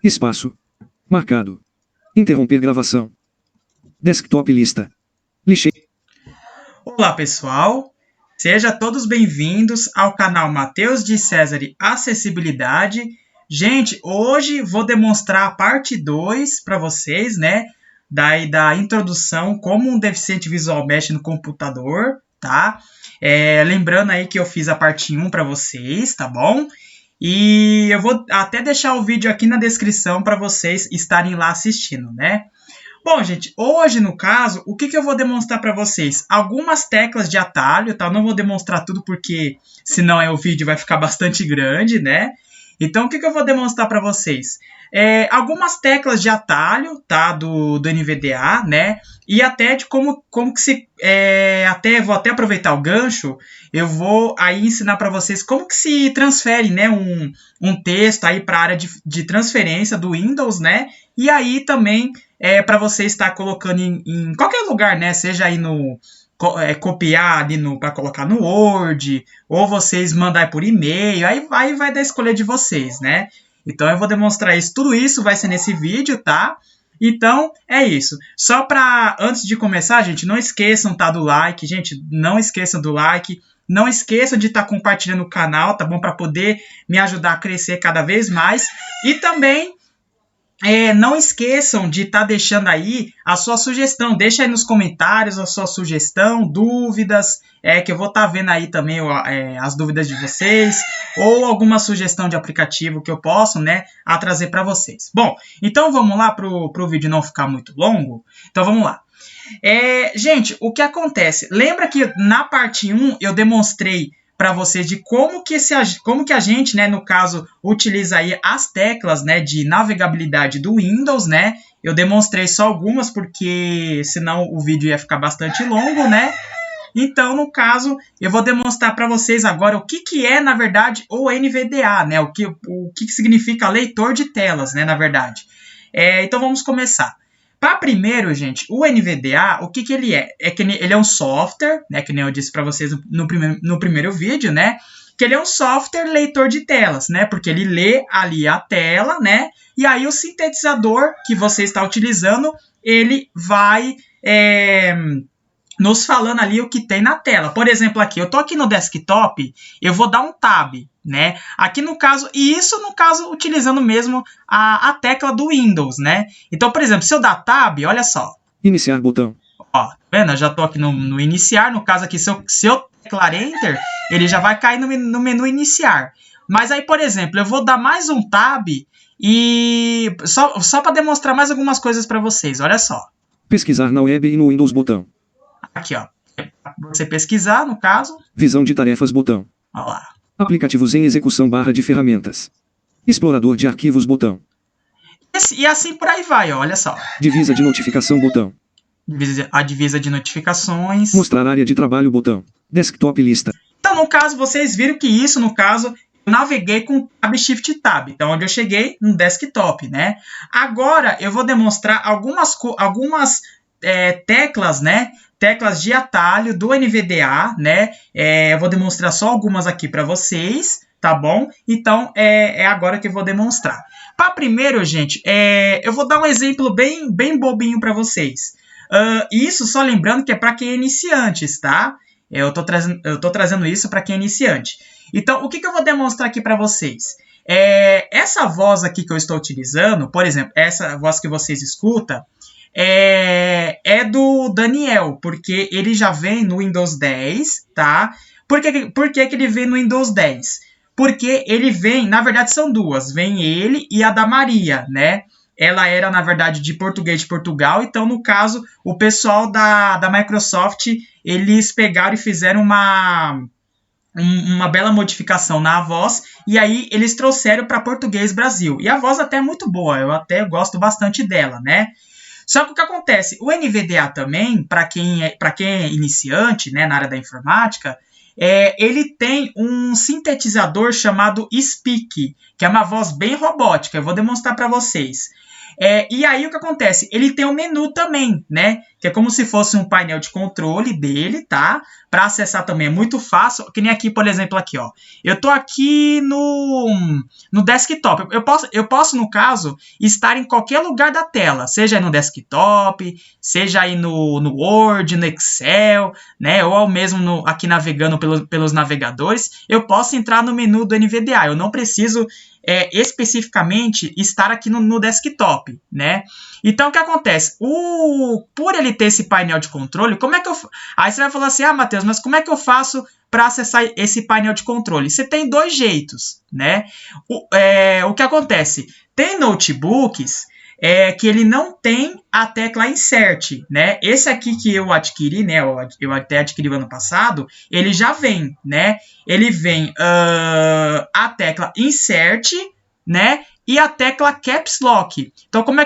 Espaço. Marcado. Interromper gravação. Desktop lista. Lixei. Olá pessoal, sejam todos bem-vindos ao canal Matheus de César Acessibilidade. Gente, hoje vou demonstrar a parte 2 para vocês, né? Da introdução como um deficiente visual mexe no computador, tá? Lembrando aí que eu fiz a parte 1 para vocês, tá bom? E eu vou até deixar o vídeo aqui na descrição para vocês estarem lá assistindo, né? Bom, gente, hoje, no caso, o que eu vou demonstrar para vocês? Algumas teclas de atalho, tá? Eu não vou demonstrar tudo porque senão o vídeo vai ficar bastante grande, né? Então, o que eu vou demonstrar para vocês? Algumas teclas de atalho, tá? Do NVDA, né? E até de como que se... vou até aproveitar o gancho, eu vou aí ensinar para vocês como que se transfere, né? Um texto aí para a área de transferência do Windows, né? E aí também... para você estar colocando em qualquer lugar, né? Seja aí copiar ali para colocar no Word, ou vocês mandar por e-mail, aí vai da escolha de vocês, né? Então eu vou demonstrar isso, tudo isso vai ser nesse vídeo, tá? Então é isso. Só para antes de começar, gente, não esqueçam, tá, do like, gente, não esqueçam do like. Não esqueçam de estar compartilhando o canal, tá bom? Para poder me ajudar a crescer cada vez mais. E também não esqueçam de estar deixando aí a sua sugestão. Deixa aí nos comentários a sua sugestão, dúvidas, que eu vou estar vendo aí também as dúvidas de vocês, ou alguma sugestão de aplicativo que eu posso, né, a trazer para vocês. Bom, então vamos lá para o vídeo não ficar muito longo. Então vamos lá. Gente, o que acontece? Lembra que na parte 1 eu demonstrei para vocês de como que a gente, né, no caso, utiliza aí as teclas, né, de navegabilidade do Windows, né? Eu demonstrei só algumas porque senão o vídeo ia ficar bastante longo, né? Então, no caso, eu vou demonstrar para vocês agora o que é, na verdade, o NVDA, né? O que significa leitor de telas, né, na verdade. Então, vamos começar. Para primeiro, gente, o NVDA, o que ele é? Que ele é um software, né, que nem eu disse para vocês no primeiro vídeo, né, que ele é um software leitor de telas, né, porque ele lê ali a tela, né, e aí o sintetizador que você está utilizando, ele vai nos falando ali o que tem na tela. Por exemplo, aqui, eu tô aqui no desktop, eu vou dar um tab, né? Aqui no caso, e isso no caso utilizando mesmo a tecla do Windows, né? Então, por exemplo, se eu dar tab, olha só. Iniciar botão. Ó, tá vendo? Eu já tô aqui no iniciar, no caso aqui, se eu teclar Enter, ele já vai cair no menu iniciar. Mas aí, por exemplo, eu vou dar mais um tab e só para demonstrar mais algumas coisas para vocês, olha só. Pesquisar na web e no Windows botão. Aqui, ó. Você pesquisar, no caso. Visão de tarefas botão. Olha lá. Aplicativos em execução / de ferramentas. Explorador de arquivos botão. E assim por aí vai, ó, olha só. Divisa de notificação botão. A divisa de notificações. Mostrar área de trabalho botão. Desktop lista. Então, no caso, vocês viram que isso, no caso, eu naveguei com Tab Shift Tab. Então, onde eu cheguei no desktop, né? Agora, eu vou demonstrar algumas teclas, né? Teclas de atalho do NVDA, né? Eu vou demonstrar só algumas aqui para vocês, tá bom? Então, é agora que eu vou demonstrar. Para primeiro, gente, eu vou dar um exemplo bem bobinho para vocês. Isso só lembrando que é para quem é iniciantes, tá? Eu tô trazendo isso para quem é iniciante. Então, o que eu vou demonstrar aqui para vocês? Essa voz aqui que eu estou utilizando, por exemplo, essa voz que vocês escutam, é do Daniel, porque ele já vem no Windows 10, tá? Por que ele vem no Windows 10? Porque ele vem, na verdade são duas, vem ele e a da Maria, né? Ela era, na verdade, de português de Portugal, então, no caso, o pessoal da Microsoft, eles pegaram e fizeram uma bela modificação na voz, e aí eles trouxeram para português Brasil. E a voz até é muito boa, eu até gosto bastante dela, né? Só que o que acontece? O NVDA também, para quem é iniciante, né, na área da informática, ele tem um sintetizador chamado Speak, que é uma voz bem robótica. Eu vou demonstrar para vocês. E aí o que acontece? Ele tem um menu também, né? que é como se fosse um painel de controle dele, tá? Para acessar também é muito fácil, que nem aqui, por exemplo, aqui, ó. Eu tô aqui no desktop. Eu posso, no caso, estar em qualquer lugar da tela, seja aí no desktop, seja aí no Word, no Excel, né? Ou mesmo aqui navegando pelos navegadores. Eu posso entrar no menu do NVDA. Eu não preciso especificamente estar aqui no desktop, né? Então, o que acontece? Por ele ter esse painel de controle, como é que eu... Aí você vai falar assim, Matheus, mas como é que eu faço para acessar esse painel de controle? Você tem dois jeitos, né? O que acontece? Tem notebooks que ele não tem a tecla Insert, né? Esse aqui que eu adquiri, né? Eu até adquiri ano passado, ele já vem, né? Ele vem a tecla Insert, né? E a tecla Caps Lock. Então, como é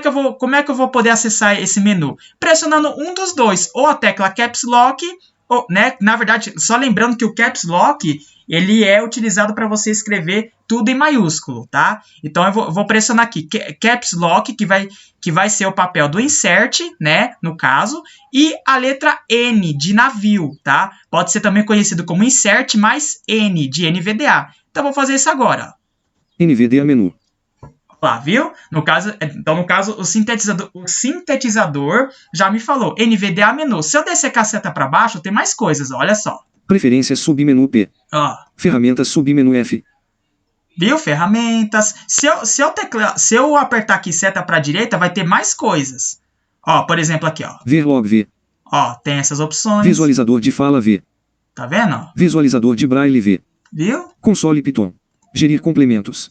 que eu vou poder acessar esse menu? Pressionando um dos dois, ou a tecla Caps Lock, ou, né? Na verdade, só lembrando que o Caps Lock ele é utilizado para você escrever tudo em maiúsculo, tá? Então, eu vou pressionar aqui Caps Lock, que vai ser o papel do Insert, né? No caso, e a letra N de navio, tá? Pode ser também conhecido como Insert mais N de NVDA. Então, vou fazer isso agora. NVDA menu. Lá, viu? No caso, o sintetizador já me falou, NVDA menu. Se eu descer com a seta para baixo, tem mais coisas, olha só. Preferências submenu P. Ó. Ferramentas submenu F. Viu? Ferramentas. Se eu apertar aqui seta para a direita, vai ter mais coisas. Ó, por exemplo aqui, ó. Verlog V. Ó, tem essas opções. Visualizador de fala V. Tá vendo? Visualizador de braille V. Viu? Console Python. Gerir complementos.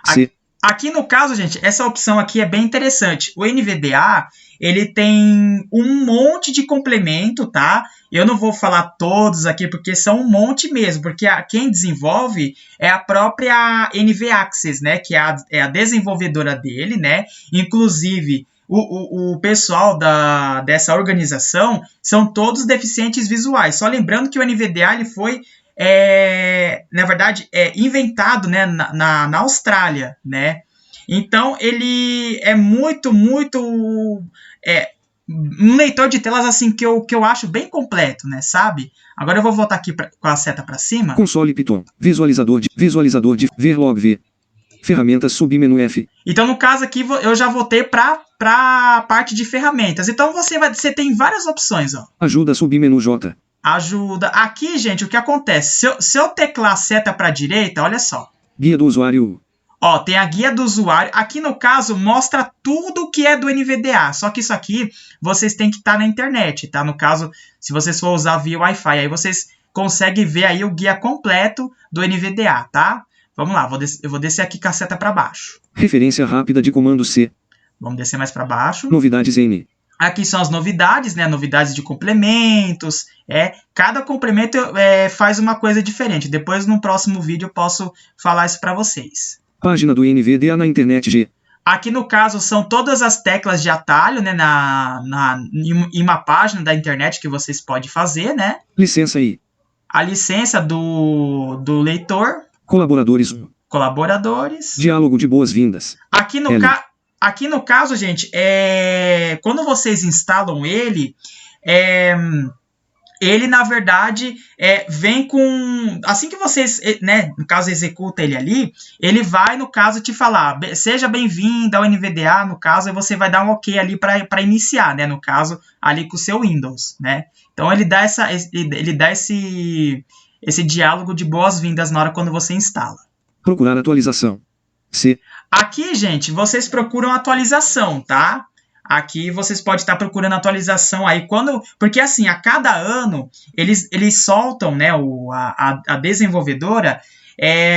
C. Aqui no caso, gente, essa opção aqui é bem interessante. O NVDA, ele tem um monte de complemento, tá? Eu não vou falar todos aqui, porque são um monte mesmo, porque quem desenvolve é a própria NVAccess, né? Que é a desenvolvedora dele, né? Inclusive, o pessoal dessa organização são todos deficientes visuais. Só lembrando que o NVDA, ele foi... na verdade, inventado, né, na Austrália, né? Então, ele é muito um leitor de telas assim que eu acho bem completo, né, sabe? Agora eu vou voltar aqui com a seta para cima. Console Python. Visualizador de Verlog V. Ferramentas submenu F. Então, no caso aqui, eu já voltei para a parte de ferramentas. Então, você tem várias opções, ó. Ajuda submenu J. Ajuda. Aqui, gente, o que acontece? Se eu teclar a seta para a direita, olha só. Guia do usuário. Ó, tem a guia do usuário. Aqui, no caso, mostra tudo que é do NVDA. Só que isso aqui, vocês têm que estar na internet, tá? No caso, se vocês for usar via Wi-Fi, aí vocês conseguem ver aí o guia completo do NVDA, tá? Vamos lá, eu vou descer aqui com a seta para baixo. Referência rápida de comando C. Vamos descer mais para baixo. Novidades N. Aqui são as novidades, né? Novidades de complementos. Cada complemento faz uma coisa diferente. Depois, no próximo vídeo, eu posso falar isso para vocês. Página do NVDA na internet G. Aqui, no caso, são todas as teclas de atalho, né? Em uma página da internet que vocês podem fazer, né? Licença I. A licença do leitor. Colaboradores. Diálogo de boas-vindas. Aqui no caso, gente, quando vocês instalam ele, ele, na verdade, vem com... Assim que vocês, né, no caso, executa ele ali, ele vai, no caso, te falar, seja bem-vindo ao NVDA, no caso, e você vai dar um OK ali para iniciar, né, no caso, ali com o seu Windows, né. Então, ele dá esse diálogo de boas-vindas na hora quando você instala. Procurar atualização. C. Aqui, gente, vocês procuram atualização, tá? Aqui vocês podem estar procurando atualização aí porque assim, a cada ano eles soltam, né, a desenvolvedora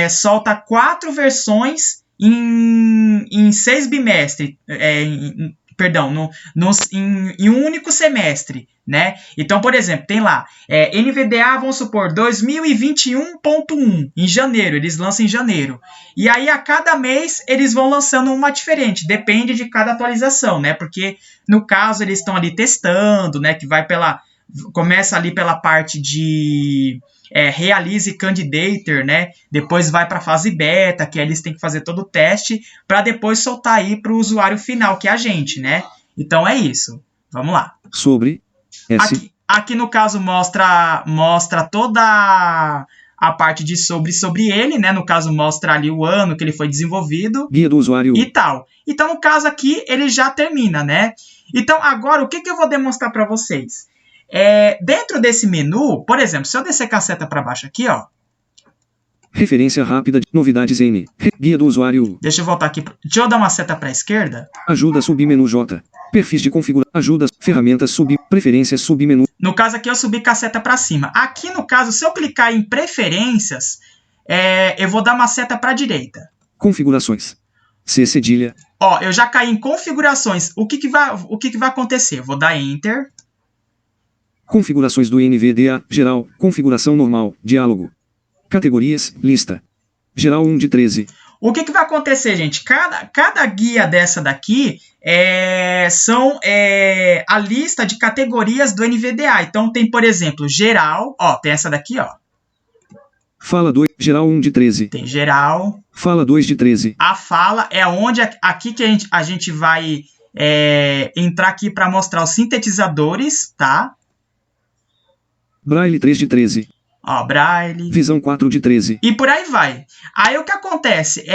solta 4 versões em 6 bimestres, em um único semestre, né? Então, por exemplo, tem lá NVDA, vamos supor, 2021.1 em janeiro, eles lançam em janeiro. E aí, a cada mês, eles vão lançando uma diferente, depende de cada atualização, né? Porque, no caso, eles estão ali testando, né? Que começa ali pela parte de Release Candidator, né? Depois vai para a fase beta, que aí eles têm que fazer todo o teste, para depois soltar aí para o usuário final, que é a gente, né? Então, é isso. Vamos lá. Sobre S. Aqui no caso mostra toda a parte de sobre ele, né? No caso mostra ali o ano que ele foi desenvolvido. Guia do usuário. E tal. Então, no caso aqui, ele já termina, né? Então, agora, o que eu vou demonstrar para vocês? Dentro desse menu, por exemplo, se eu descer com a seta para baixo aqui, ó. Referência rápida de novidades N. Guia do usuário. Deixa eu voltar aqui. Deixa eu dar uma seta para a esquerda. Ajuda submenu J. Perfis de configuração. Ajudas. Ferramentas sub. Preferências submenu. No caso aqui, eu subi com a seta para cima. Aqui, no caso, se eu clicar em preferências, eu vou dar uma seta para a direita. Configurações. C cedilha. Ó, eu já caí em configurações. O que vai acontecer? Eu vou dar Enter. Configurações do NVDA. Geral. Configuração normal. Diálogo. Categorias. Lista. Geral 1 de 13. O que vai acontecer, gente? Cada guia dessa daqui são a lista de categorias do NVDA. Então, tem, por exemplo, geral. Ó, tem essa daqui, ó. Fala 2. Geral 1 de 13. Tem geral. Fala 2 de 13. A fala é onde aqui que a gente vai entrar aqui para mostrar os sintetizadores, tá? Braille 3 de 13. Ó, Braille. Visão 4 de 13. E por aí vai. Aí o que acontece?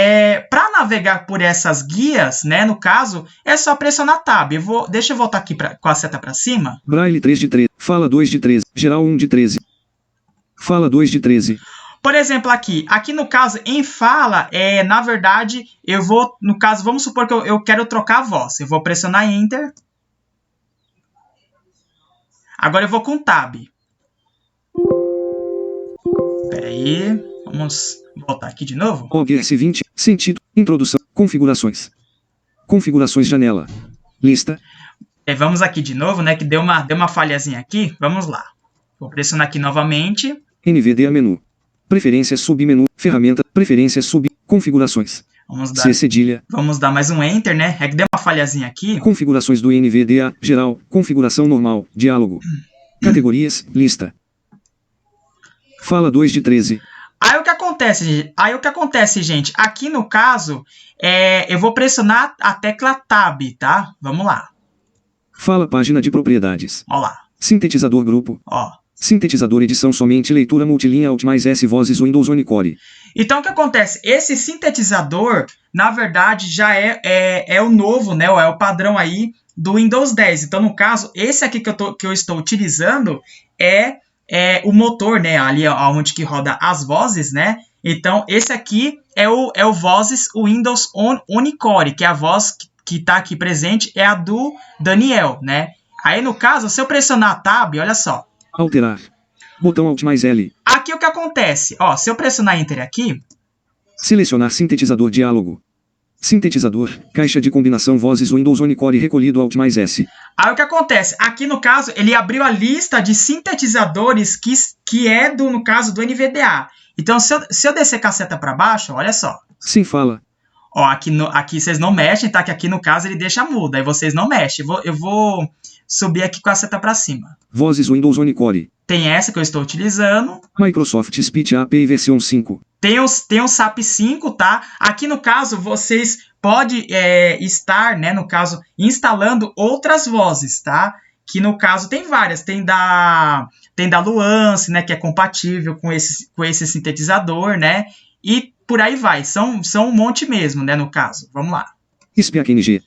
Para navegar por essas guias, né, no caso, é só pressionar Tab. Deixa eu voltar aqui com a seta para cima. Braille 3 de 13. Fala 2 de 13. Geral 1 de 13. Fala 2 de 13. Por exemplo, aqui no caso, em fala, na verdade, eu vou, no caso, vamos supor que eu quero trocar a voz. Eu vou pressionar Enter. Agora eu vou com Tab. Espera aí, vamos voltar aqui de novo. OBS 20, sentido, introdução, configurações. Configurações janela. Lista. Vamos aqui de novo, né, que deu uma falhazinha aqui. Vamos lá. Vou pressionar aqui novamente. NVDA menu. Preferências submenu, ferramenta, preferências sub, configurações. C cedilha. Vamos dar mais um Enter, né? É que deu uma falhazinha aqui. Configurações do NVDA, geral, configuração normal, diálogo. Categorias, lista. Fala 2 de 13. Aí o que acontece, gente? Aqui no caso, eu vou pressionar a tecla Tab, tá? Vamos lá. Fala página de propriedades. Ó lá. Sintetizador grupo. Ó. Sintetizador edição somente leitura multilinha Alt mais S vozes Windows Unicore. Então o que acontece? Esse sintetizador, na verdade, já é o novo, né? É o padrão aí do Windows 10. Então, no caso, esse aqui que eu estou utilizando é o motor, né? Ali onde que roda as vozes, né? Então, esse aqui é o Vozes Windows Unicore, que é a voz que está aqui presente, é a do Daniel, né? Aí, no caso, se eu pressionar Tab, olha só. Alterar. Botão Alt mais L. Aqui o que acontece? Ó, se eu pressionar Enter aqui. Selecionar sintetizador diálogo. Sintetizador, caixa de combinação vozes Windows Unicore recolhido Alt mais S. Aí o que acontece? Aqui no caso, ele abriu a lista de sintetizadores que é no caso do NVDA. Então, se eu descer com a seta para baixo, olha só. Sim, fala. Ó, aqui vocês não mexem, tá? Que aqui no caso ele deixa mudo, aí vocês não mexem. Eu vou subir aqui com a seta para cima. Vozes Windows Unicore. Tem essa que eu estou utilizando. Microsoft Speech API versão 5. Tem o SAP 5, tá? Aqui no caso, vocês podem estar, né, no caso, instalando outras vozes, tá? Que no caso tem várias. Tem da Nuance, né, que é compatível com esse sintetizador, né? E por aí vai. São um monte mesmo, né, no caso. Vamos lá. SPAC-NG.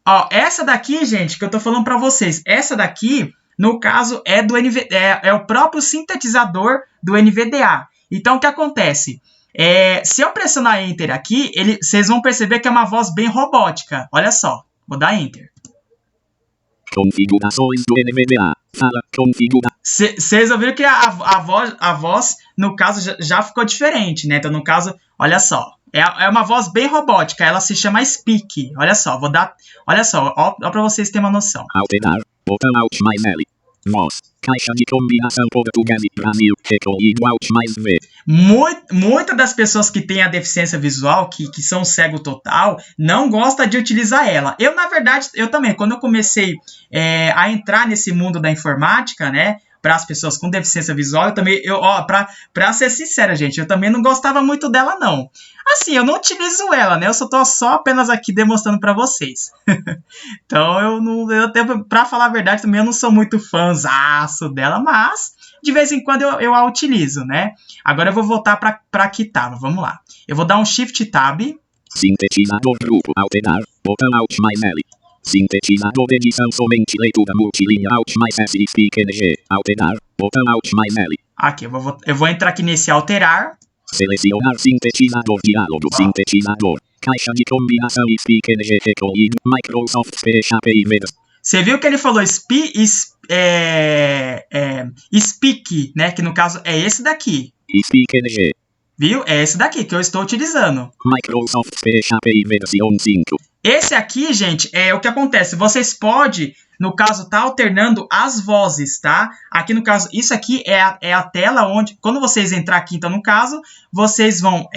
Ó, essa daqui, gente, que eu tô falando para vocês. Essa daqui, no caso, é o próprio sintetizador do NVDA. Então, o que acontece? Se eu pressionar Enter aqui, vocês vão perceber que é uma voz bem robótica. Olha só, vou dar Enter. Configurações do NVDA. Fala, configura. Vocês ouviram que a voz, no caso, já ficou diferente, né? Então, no caso, olha só. É uma voz bem robótica. Ela se chama Speak. Olha só, vou dar... Olha só, ó pra vocês terem uma noção. Alterar. Botão Alt mais L. Voz. Caixa de combinação português e Brasil. Recolhido Alt mais V. Muitas das pessoas que têm a deficiência visual, que são cego total, não gostam de utilizar ela. Eu, na verdade, eu também, quando eu comecei a entrar nesse mundo da informática, né? para as pessoas com deficiência visual. Pra ser sincera, gente, eu também não gostava muito dela, não. Assim, eu não utilizo ela, né? Eu tô só apenas aqui demonstrando para vocês. Então, pra falar a verdade, também eu não sou muito fãzaço dela, mas de vez em quando eu a utilizo, né? Agora eu vou voltar pra que tava, vamos lá. Eu vou dar um Shift Tab. Sintetizador grupo, alterar, botão Alt mais L. Sintetizador edição somente leitura multilinha Alt mais S e Speak NG, alterar, botão Alt mais L. Aqui, eu vou entrar aqui nesse alterar. Selecionar sintetizador diálogo, sintetizador, caixa de combinação e Speak NG recolhido, Microsoft PHP Vegas. Você viu que ele falou speak, né? Que no caso é esse daqui. Speak NG. Viu? É esse daqui que eu estou utilizando. Microsoft PHP versão 5. Esse aqui, gente, é o que acontece. Vocês podem, no caso, tá alternando as vozes, tá? Aqui, no caso, isso aqui é a tela onde, quando vocês entrar aqui, então, no caso, vocês vão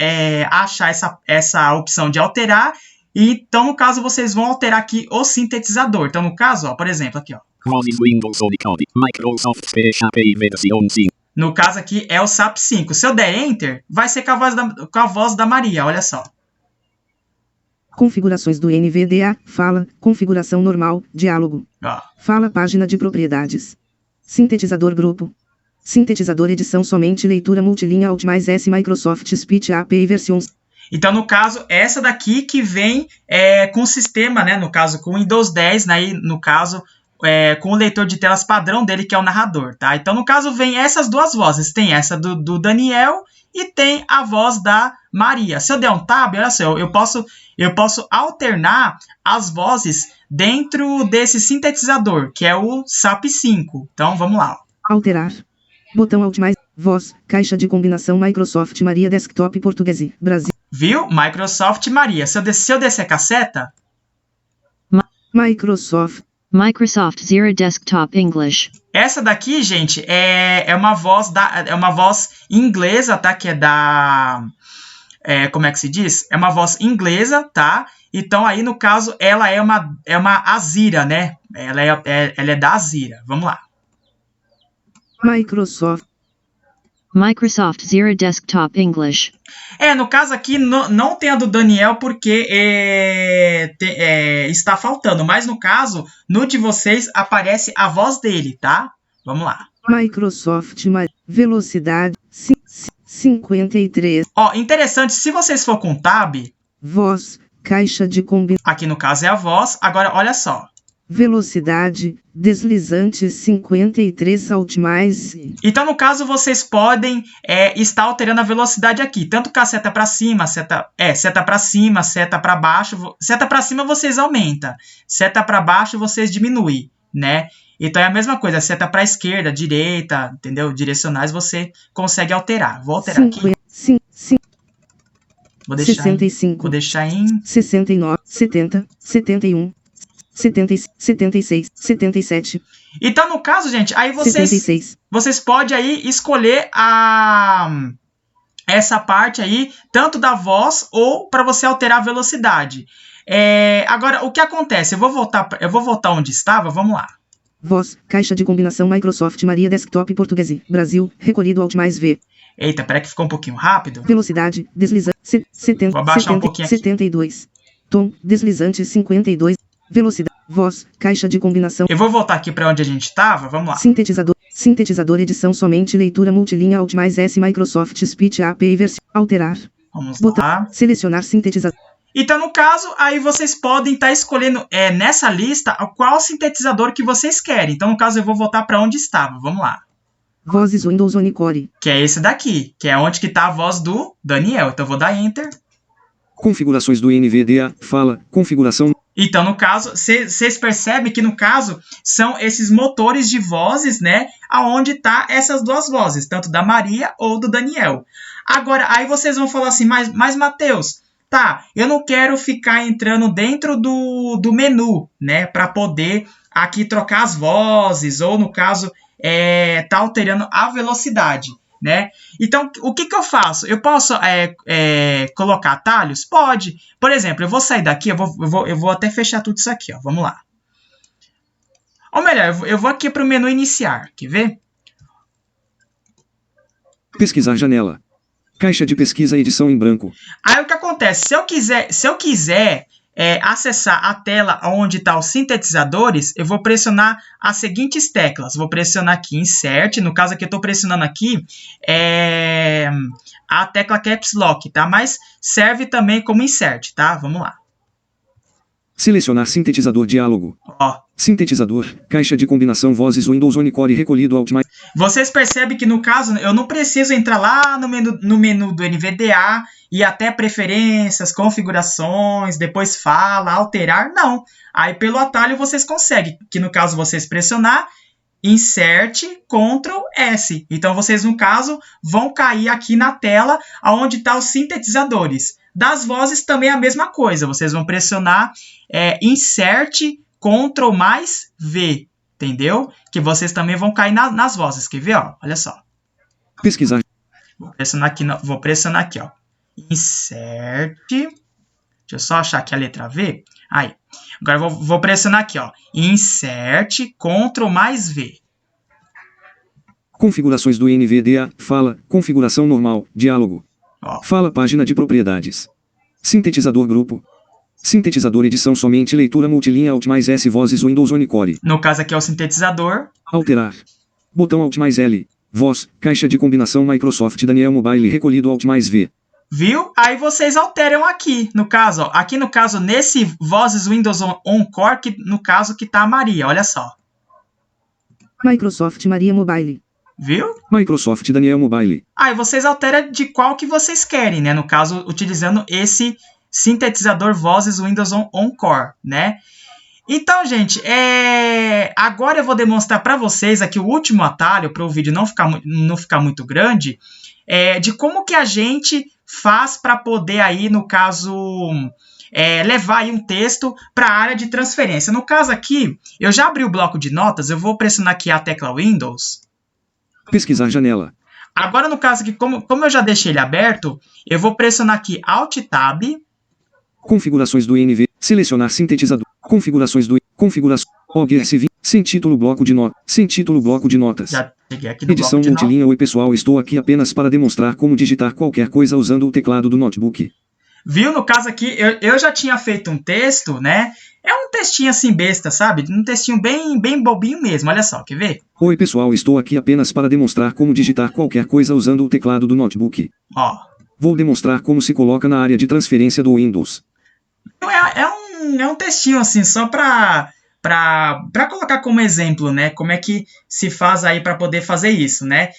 achar essa opção de alterar. E, então, no caso, vocês vão alterar aqui o sintetizador. Então, no caso, ó, por exemplo, aqui, ó. Windows Unicode, Microsoft PHP versão 5. No caso aqui é o SAP 5. Se eu der Enter, vai ser com a voz da Maria, olha só. Configurações do NVDA, fala, configuração normal, diálogo. Ó. Fala, página de propriedades. Sintetizador grupo. Sintetizador edição somente leitura multilinha Alt mais S Microsoft Speech API versões. Então, no caso, essa daqui que vem com o sistema, né? No caso, com o Windows 10, né? No caso, com o leitor de telas padrão dele, que é o narrador, tá? Então, no caso, vem essas duas vozes. Tem essa do Daniel e tem a voz da Maria. Se eu der um tab, olha só, eu posso alternar as vozes dentro desse sintetizador, que é o SAP 5. Então, vamos lá. Alterar. Botão Alt mais, voz, caixa de combinação Microsoft Maria Desktop Português, Brasil. Viu? Microsoft Maria. Se eu descer com a seta... Microsoft Zero Desktop English. Essa daqui, gente, é uma voz inglesa, tá? Que é da... como é que se diz? É uma voz inglesa, tá? Então, aí, no caso, ela é uma Azira, né? Ela é da Azira. Vamos lá. Microsoft Zero Desktop English. No caso aqui, não tem a do Daniel porque está faltando. Mas, no caso, no de vocês, aparece a voz dele, tá? Vamos lá. Microsoft velocidade 53. Ó, interessante, se vocês for com tab... Voz, caixa de combinação. Aqui, no caso, é a voz. Agora, olha só. Velocidade, deslizante 53 Alt mais. Então, no caso, vocês podem estar alterando a velocidade aqui. Tanto com a seta para cima, seta para cima, seta para baixo. Seta para cima vocês aumentam. Seta para baixo vocês diminuem, né? Então, é a mesma coisa. Seta para esquerda, direita, entendeu? Direcionais você consegue alterar. Vou alterar aqui. Vou deixar 65. Vou deixar em 69, 70, 71. 76, 77. Então, no caso, gente, aí vocês podem aí escolher essa parte aí, tanto da voz ou para você alterar a velocidade. Agora, o que acontece? Eu vou voltar onde estava, vamos lá. Voz, caixa de combinação Microsoft Maria Desktop Português, Brasil, recolhido Alt mais V. Eita, peraí que ficou um pouquinho rápido. Velocidade, deslizante, 70, vou abaixar um pouquinho aqui. 72. Tom, deslizante 52. Velocidade, voz, caixa de combinação. Eu vou voltar aqui para onde a gente estava, vamos lá. Sintetizador edição somente leitura multilinha Alt mais S Microsoft Speech API versão. Alterar. Vamos Botão, lá. selecionar sintetizador. Então, no caso, aí vocês podem estar escolhendo nessa lista qual sintetizador que vocês querem. Então, no caso, eu vou voltar para onde estava. Vamos lá. Vozes Windows Unicode. Que é esse daqui, que é onde que está a voz do Daniel. Então, eu vou dar Enter. Configurações do NVDA, fala, configuração. Então, no caso, vocês percebem que, no caso, são esses motores de vozes, né? Aonde tá essas duas vozes, tanto da Maria ou do Daniel. Agora, aí vocês vão falar assim, mas Matheus, tá, eu não quero ficar entrando dentro do menu, né? Para poder aqui trocar as vozes, ou no caso, tá alterando a velocidade. Né? Então, o que eu faço? Eu posso colocar atalhos? Pode. Por exemplo, eu vou sair daqui, eu vou até fechar tudo isso aqui. Ó. Vamos lá. Ou melhor, eu vou aqui para o menu iniciar. Quer ver? Pesquisar janela. Caixa de pesquisa edição em branco. Aí o que acontece? Se eu quiser acessar a tela onde está os sintetizadores, eu vou pressionar as seguintes teclas. Vou pressionar aqui Insert. No caso aqui eu estou pressionando aqui a tecla Caps Lock, tá? Mas serve também como Insert, tá? Vamos lá. Selecionar sintetizador diálogo. Ó. Sintetizador, caixa de combinação vozes Windows Onicore recolhido Alt+. Vocês percebem que no caso eu não preciso entrar lá no menu do NVDA e até preferências, configurações, depois fala, alterar, não. Aí pelo atalho vocês conseguem, que no caso vocês pressionar Insert, Ctrl S. Então vocês no caso vão cair aqui na tela onde estão os sintetizadores. Das vozes também é a mesma coisa, vocês vão pressionar Insert, Ctrl mais V, entendeu? Que vocês também vão cair nas vozes, quer ver? Ó? Olha só. Pesquisar. Vou pressionar aqui, ó. Insert. Deixa eu só achar aqui a letra V. Aí. Agora eu vou pressionar aqui, ó. Insert, Ctrl mais V. Configurações do NVDA, fala, configuração normal, diálogo. Ó. Fala página de propriedades. Sintetizador grupo. Sintetizador edição somente leitura multilinha Alt mais S vozes Windows Onicore. No caso aqui é o sintetizador. Alterar. Botão Alt mais L. Voz, caixa de combinação Microsoft Daniel Mobile recolhido Alt mais V. Viu? Aí vocês alteram aqui, no caso, ó. Aqui no caso, nesse vozes Windows Encore, que no caso que tá a Maria, olha só. Microsoft Maria Mobile. Viu? Microsoft Daniel Mobile. Aí vocês alteram de qual que vocês querem, né? No caso, utilizando esse sintetizador vozes Windows Encore, né? Então, gente, agora eu vou demonstrar para vocês aqui o último atalho, para o vídeo não ficar muito grande, de como que a gente faz para poder aí, no caso, levar aí um texto para a área de transferência. No caso aqui, eu já abri o bloco de notas, eu vou pressionar aqui a tecla Windows. Pesquisar janela. Agora, no caso aqui, como eu já deixei ele aberto, eu vou pressionar aqui Alt Tab. Configurações do NV. Selecionar sintetizador. Configurações do configuração. OGS20. Sem título bloco de notas. Sem título bloco de notas. Já cheguei aqui no Edição bloco de multilinha. Oi pessoal, estou aqui apenas para demonstrar como digitar qualquer coisa usando o teclado do notebook. Viu? No caso aqui, eu já tinha feito um texto, né? É um textinho assim besta, sabe? Um textinho bem bobinho mesmo. Olha só, quer ver? Oi pessoal, estou aqui apenas para demonstrar como digitar qualquer coisa usando o teclado do notebook. Ó. Vou demonstrar como se coloca na área de transferência do Windows. É um textinho assim, só para colocar como exemplo, né? Como é que se faz aí para poder fazer isso, né?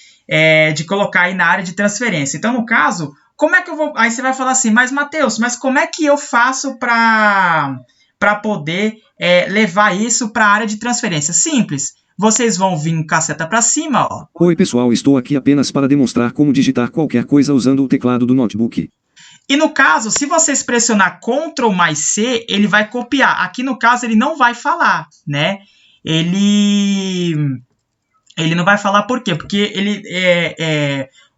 De colocar aí na área de transferência. Então, no caso, como é que eu vou... Aí você vai falar assim, mas Matheus, mas como é que eu faço para poder levar isso para a área de transferência? Simples. Vocês vão vir com a seta para cima, ó. Oi pessoal, estou aqui apenas para demonstrar como digitar qualquer coisa usando o teclado do notebook. E no caso, se vocês pressionar Ctrl mais C, ele vai copiar. Aqui no caso, ele não vai falar, né? Ele não vai falar por quê? Porque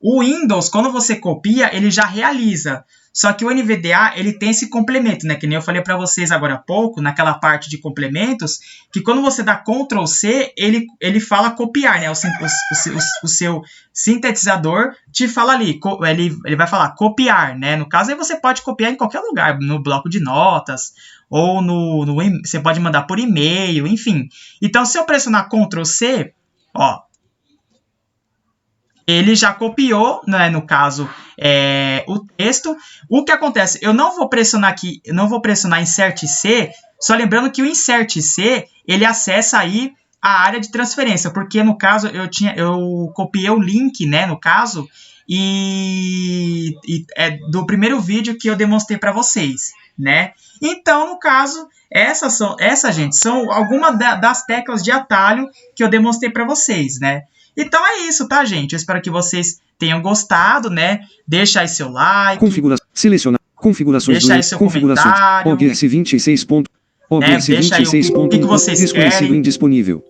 o Windows, quando você copia, ele já realiza. Só que o NVDA, ele tem esse complemento, né? Que nem eu falei para vocês agora há pouco, naquela parte de complementos, que quando você dá Ctrl C, ele fala copiar, né? O seu sintetizador te fala ali, ele vai falar copiar, né? No caso, aí você pode copiar em qualquer lugar, no bloco de notas, ou você pode mandar por e-mail, enfim. Então, se eu pressionar Ctrl C, ó, ele já copiou, né, no caso, o texto. O que acontece? Eu não vou pressionar aqui, eu não vou pressionar Insert C, só lembrando que o Insert C, ele acessa aí a área de transferência, porque no caso eu copiei o link, né, no caso, e do primeiro vídeo que eu demonstrei para vocês, né? Então, no caso, gente, são algumas das teclas de atalho que eu demonstrei para vocês, né? Então é isso, tá, gente? Eu espero que vocês tenham gostado, né? Deixa aí seu like. Selecionar. Configurações. Deixa aí seu comentário. OGS 26. OGS Deixa aí 26. o que vocês Desconhecido querem. Indisponível.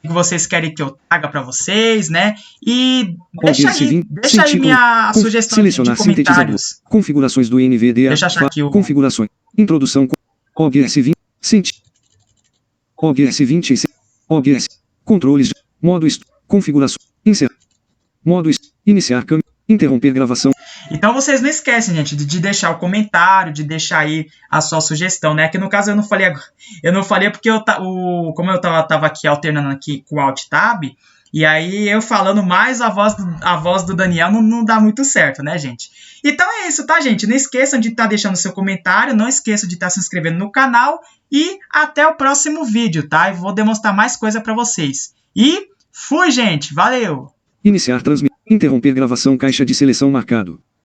O que vocês querem que eu traga para vocês, né? E deixa OGS aí, 20, deixa aí minha sugestão selecionar de comentários. Configurações do NVDA. Deixa eu achar aqui o... Configurações. Introdução. OGS 20. OGS 26. OGS. Controles. Modo configuração. Insert. Modo iniciar câmera. Interromper gravação. Então vocês não esquecem, gente, de deixar o comentário, de deixar aí a sua sugestão, né? Que no caso eu não falei agora. Eu não falei porque como eu tava aqui alternando aqui com o Alt Tab, e aí eu falando mais a voz do Daniel não dá muito certo, né, gente? Então é isso, tá, gente? Não esqueçam de estar deixando seu comentário, não esqueçam de estar se inscrevendo no canal e até o próximo vídeo, tá? Eu vou demonstrar mais coisa pra vocês. E fui, gente! Valeu! Iniciar transmissão. Interromper gravação. Caixa de seleção marcado.